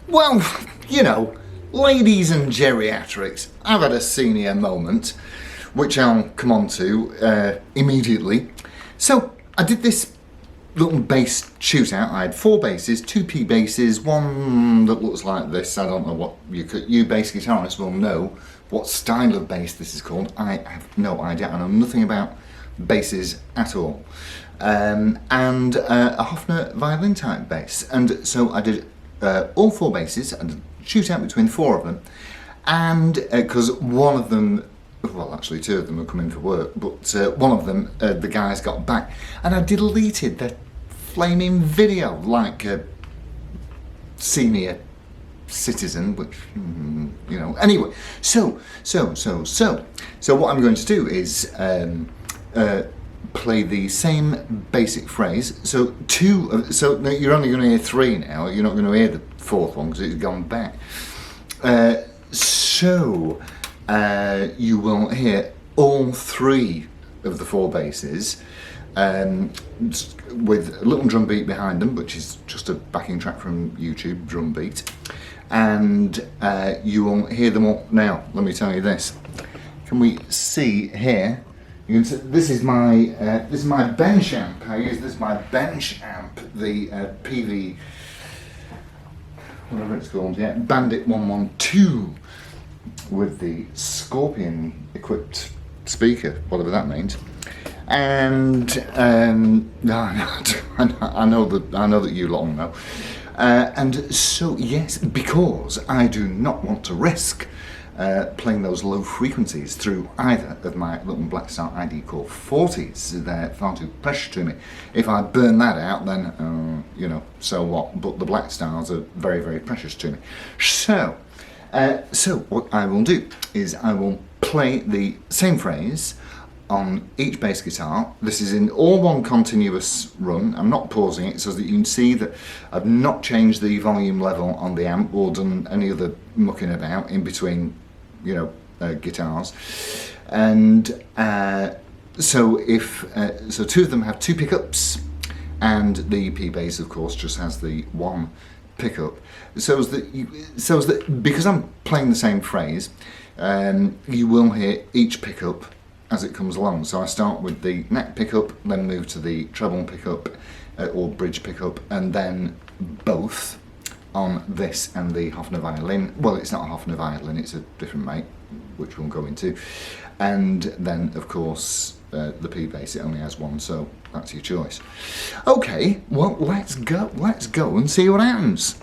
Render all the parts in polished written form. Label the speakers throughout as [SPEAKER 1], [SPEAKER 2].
[SPEAKER 1] Well, you know, ladies and geriatrics, I've had a senior moment, which I'll come on to immediately. So, I did this little bass shootout. I had 4 basses, 2 P basses, one that looks like this. I don't know what you bass guitarists will know what style of bass this is called. I have no idea. I know nothing about basses at all. And a Hofner violin type bass. And so I did all 4 basses and shoot out between 4 of them, and because one of them, well actually 2 of them were coming for work, but one of them the guys got back and I deleted the flaming video like a senior citizen, which you know, anyway, so what I'm going to do is play the same basic phrase. So no, you're only going to hear 3 now. You're not going to hear the 4th one because it's gone back. You will hear all 3 of the 4 basses with a little drum beat behind them, which is just a backing track from YouTube, drum beat, and you will hear them all. Now, let me tell you this. Can we see here? You can see, this is my bench amp. I use this my bench amp, the PV, whatever it's called, yeah, Bandit 112, with the Scorpion equipped speaker, whatever that means. And I know that you lot know. And so yes, because I do not want to risk playing those low frequencies through either of my little Blackstar ID Core 40s. They're far too precious to me. If I burn that out, then you know, so what? But the Blackstars are very, very precious to me. So what I will do is I will play the same phrase on each bass guitar. This is in all one continuous run. I'm not pausing it so that you can see that I've not changed the volume level on the amp or done any other mucking about in between, you know, guitars. And so 2 of them have 2 pickups, and the P bass, of course, just has the 1 pickup. So that because I'm playing the same phrase, you will hear each pickup as it comes along. So I start with the neck pickup, then move to the treble pickup or bridge pickup, and then both on this and the Hofner violin. Well, it's not a Hofner violin, it's a different make, which we'll go into. And then, of course, the P bass, it only has 1, so that's your choice. Okay, well, let's go and see what happens.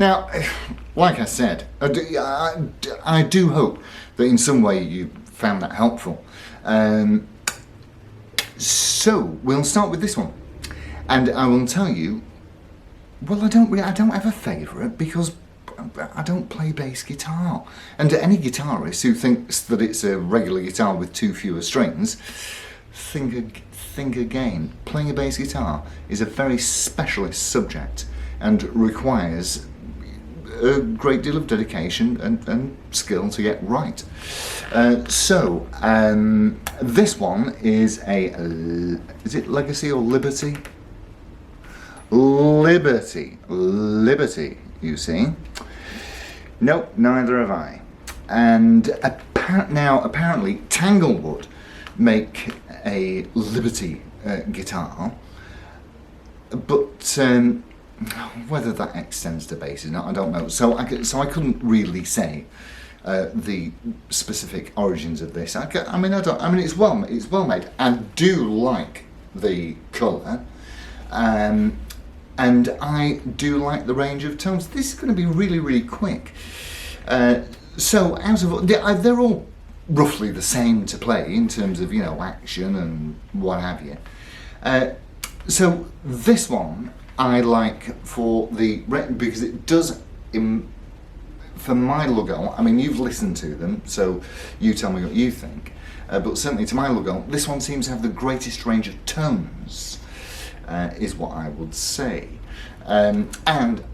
[SPEAKER 1] Now, like I said, I do hope that in some way you found that helpful. So we'll start with this one, and I will tell you. Well, I don't have a favourite because I don't play bass guitar, and any guitarist who thinks that it's a regular guitar with 2 fewer strings, think again. Playing a bass guitar is a very specialist subject and requires a great deal of dedication and skill to get right. So this one is is it Legacy or Liberty? Liberty, you see. Nope, neither have I. And now apparently Tanglewood make a Liberty guitar, but whether that extends to bass or not, I don't know. So I couldn't really say the specific origins of this. I mean, it's well made. I do like the colour, and I do like the range of tones. This is going to be really, really quick. So they're all roughly the same to play in terms of, action and what have you. So this one I like because it does, for my Lugo, I mean, you've listened to them, so you tell me what you think, but certainly to my Lugo, this one seems to have the greatest range of tones, is what I would say. And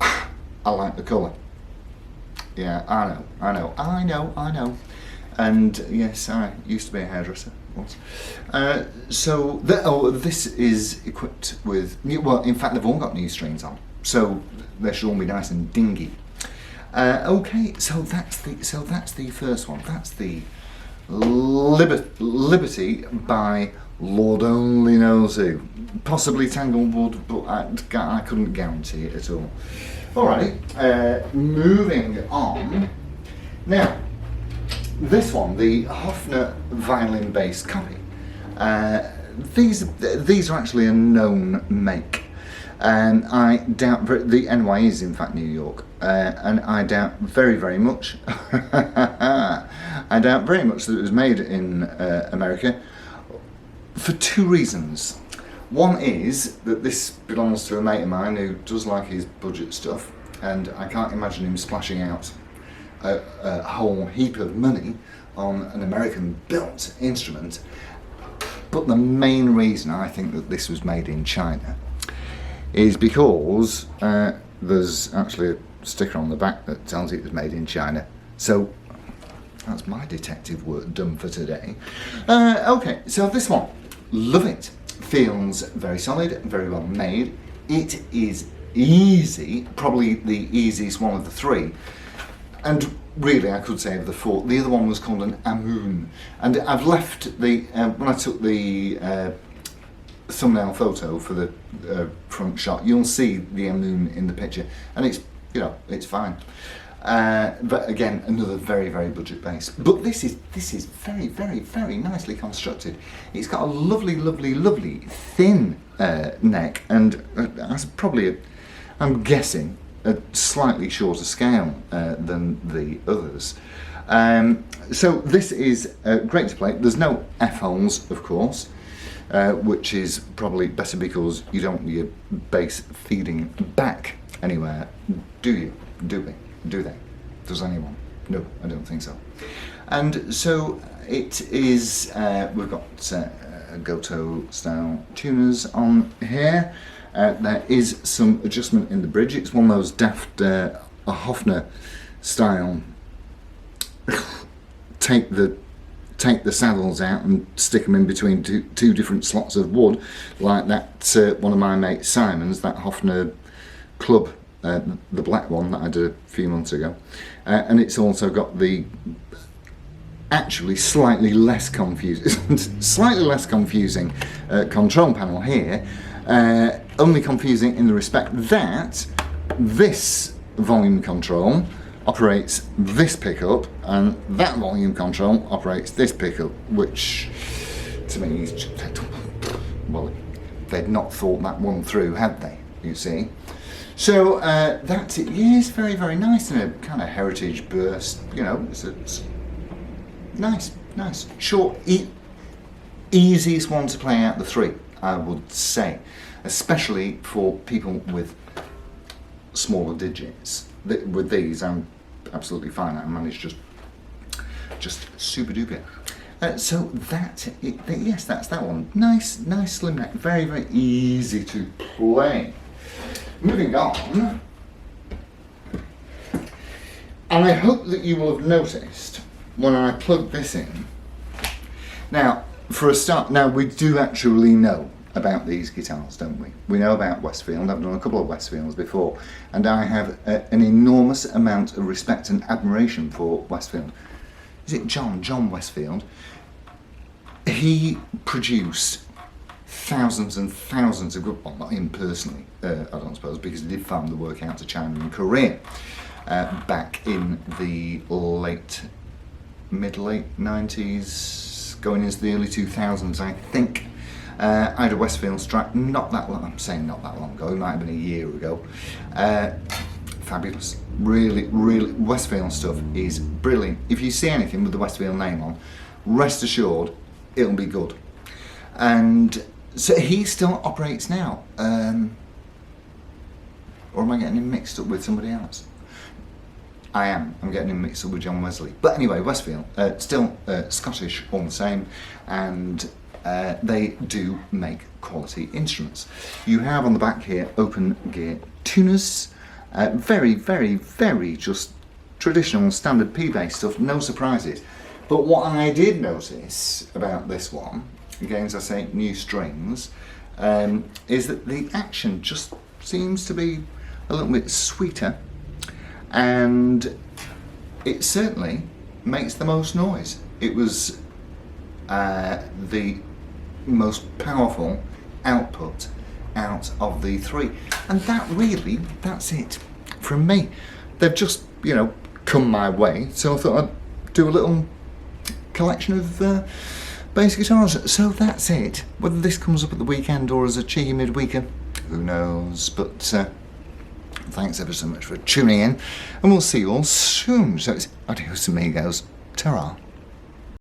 [SPEAKER 1] I like the colour. Yeah, I know. And yes, I used to be a hairdresser once. So this is equipped with in fact they've all got new strings on, so they should all be nice and dingy. Okay, so that's the first one. That's the Liberty by Lord only knows who. Possibly Tanglewood, but I couldn't guarantee it at all. Alright, moving on. Now, this one, the Hofner violin bass copy. These are actually a known make. And I doubt, the NY is in fact New York, and I doubt very, very much, that it was made in America, for 2 reasons. One is that this belongs to a mate of mine who does like his budget stuff, and I can't imagine him splashing out a whole heap of money on an American-built instrument. But the main reason I think that this was made in China is because there's actually a sticker on the back that tells you it was made in China. So that's my detective work done for today. Okay, so this one, love it. Feels very solid, very well made. It is easy, probably the easiest one of the 3. And really, I could say of the 4. The other one was called an Amoon. And I've left the, when I took the thumbnail photo for the front shot, you'll see the Amoon in the picture, and it's fine. But again, another very, very budget bass. But this is very, very, very nicely constructed. It's got a lovely, lovely, lovely thin neck, and has probably, I'm guessing, a slightly shorter scale than the others. So this is great to play. There's no F-holes, of course. Which is probably better because you don't want your bass feeding back anywhere, do you? Do they? Does anyone? No, I don't think so. And so it is, we've got Goto style tuners on here. There is some adjustment in the bridge. It's one of those daft Hofner style take the saddles out and stick them in between two different slots of wood, like that one of my mates Simon's, that Hofner club, the black one that I did a few months ago. And it's also got the actually slightly less confusing control panel here, only confusing in the respect that this volume control operates this pickup and that volume control operates this pickup, which to me is just, well, they'd not thought that one through, had they, you see? So that's it. Yeah, it's very, very nice in a kind of heritage burst. You know, it's nice, nice, short, easiest one to play out the three, I would say, especially for people with smaller digits. With these, I'm absolutely fine. I manage just super duper. So that's it. Yes, that's that one. Nice, nice slim neck. Very, very easy to play. Moving on, and I hope that you will have noticed when I plug this in. Now, for a start, now we do actually know about these guitars, don't we? We know about Westfield. I've done a couple of Westfields before, and I have an enormous amount of respect and admiration for Westfield. Is it John Westfield? He produced thousands and thousands of good, well, not him personally, I don't suppose, because he did farm the work out to China and Korea back in the mid-late 90s, going into the early 2000s, I think. I had a Westfield Strat, not that long, I'm saying not that long ago, it might have been a year ago. Fabulous, really, really, Westfield stuff is brilliant. If you see anything with the Westfield name on, rest assured, it'll be good. And so he still operates now, or am I getting him mixed up with somebody else? I am. I'm getting him mixed up with John Wesley. But anyway, Westfield, still Scottish all the same, and they do make quality instruments. You have on the back here open gear tuners, very, very, very just traditional standard P-bass stuff, no surprises. But what I did notice about this one, again as I say, new strings, is that the action just seems to be a little bit sweeter, and it certainly makes the most noise. It was the most powerful output out of the three, and that's it from me. They've just, you know, come my way, so I thought I'd do a little collection of bass guitars. So that's it. Whether this comes up at the weekend or as a cheeky midweeker, who knows, but thanks ever so much for tuning in, and we'll see you all soon. So it's adios amigos, ta-ra.